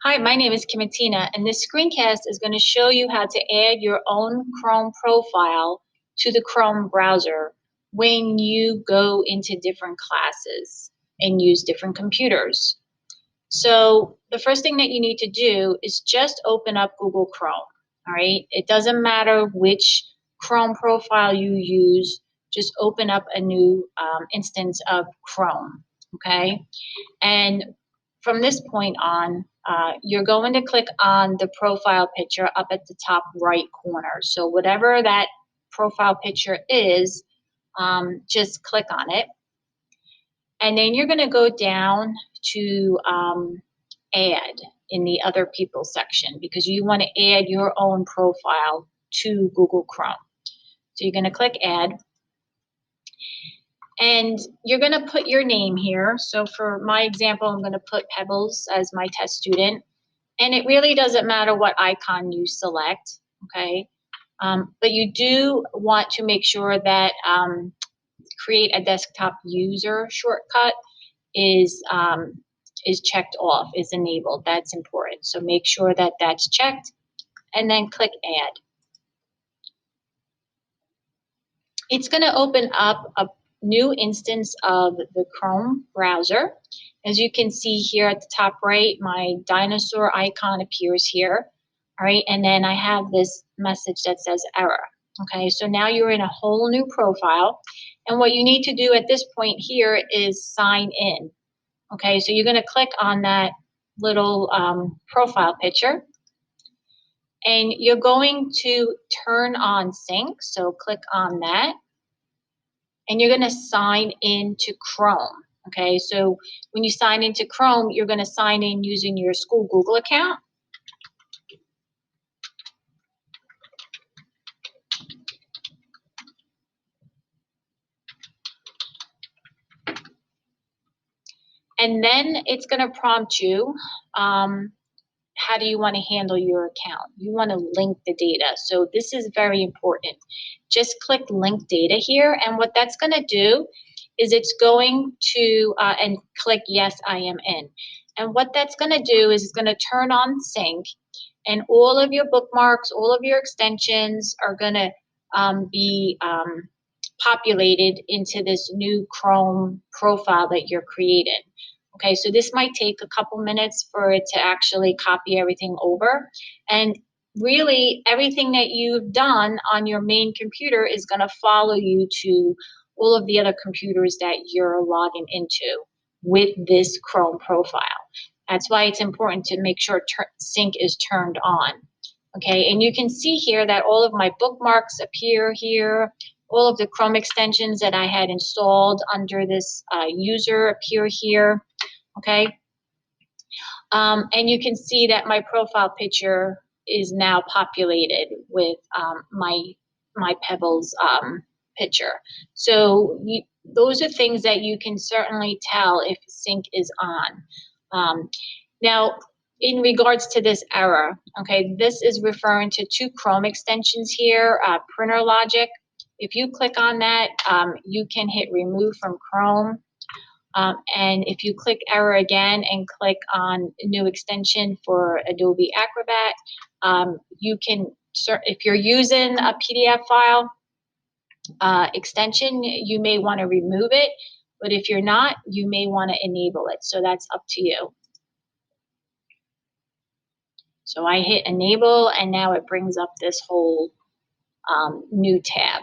Hi, my name is Kimatina, and this screencast is going to show you how to add your own Chrome profile to the Chrome browser when you go into different classes and use different computers. So the first thing that you need to do is just open up Google Chrome, all right? It doesn't matter which Chrome profile you use, just open up a new instance of Chrome, okay? And from this point on, you're going to click on the profile picture up at the top right corner. So whatever that profile picture is, just click on it. And then you're going to go down to add in the other people section because you want to add your own profile to Google Chrome. So you're going to click add. And you're going to put your name here. So for my example, I'm going to put Pebbles as my test student. And it really doesn't matter what icon you select, okay? But you do want to make sure that create a desktop user shortcut is checked off, is enabled. That's important. So make sure that that's checked and then click add. It's going to open up a new instance of the Chrome browser. As you can see here at the top right, my dinosaur icon appears here. All right, and then I have this message that says error. Okay, so now you're in a whole new profile. And what you need to do at this point here is sign in. Okay, so you're going to click on that little profile picture. And you're going to turn on sync, so click on that. And you're going to sign into Chrome. Okay, so when you sign into Chrome, you're going to sign in using your school Google account. And then it's going to prompt you, how do you want to handle your account? You want to link the data. So this is very important. Just click link data here. And what that's going to do is it's going to, and click yes, I am in. And what that's going to do is it's going to turn on sync. And all of your bookmarks, all of your extensions are going to be populated into this new Chrome profile that you're creating. Okay, so this might take a couple minutes for it to actually copy everything over. And really, everything that you've done on your main computer is going to follow you to all of the other computers that you're logging into with this Chrome profile. That's why it's important to make sure sync is turned on. Okay, and you can see here that all of my bookmarks appear here. All of the Chrome extensions that I had installed under this user appear here. Okay, and you can see that my profile picture is now populated with my Pebbles picture. So those are things that you can certainly tell if sync is on. Now, in regards to this error, okay, this is referring to two Chrome extensions here, Printer Logic. If you click on that, you can hit remove from Chrome. And if you click error again and click on new extension for Adobe Acrobat, you can, if you're using a PDF file extension, you may want to remove it. But if you're not, you may want to enable it. So that's up to you. So I hit enable, and now it brings up this whole new tab.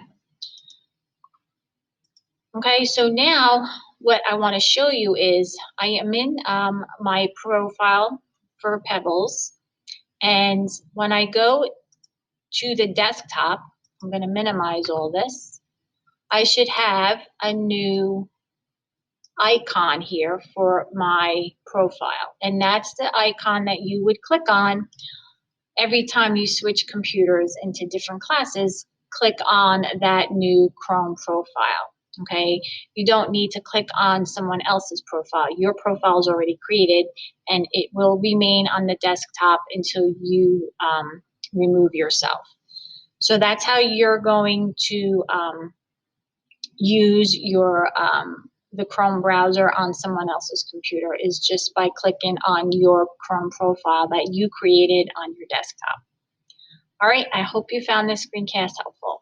Okay, so now what I want to show you is I am in my profile for Pebbles, and when I go to the desktop, I'm going to minimize all this. I should have a new icon here for my profile, and that's the icon that you would click on every time you switch computers into different classes. Click on that new Chrome profile. Okay, you don't need to click on someone else's profile. Your profile is already created, and it will remain on the desktop until you remove yourself. So that's how you're going to use your the Chrome browser on someone else's computer is just by clicking on your Chrome profile that you created on your desktop. All right, I hope you found this screencast helpful.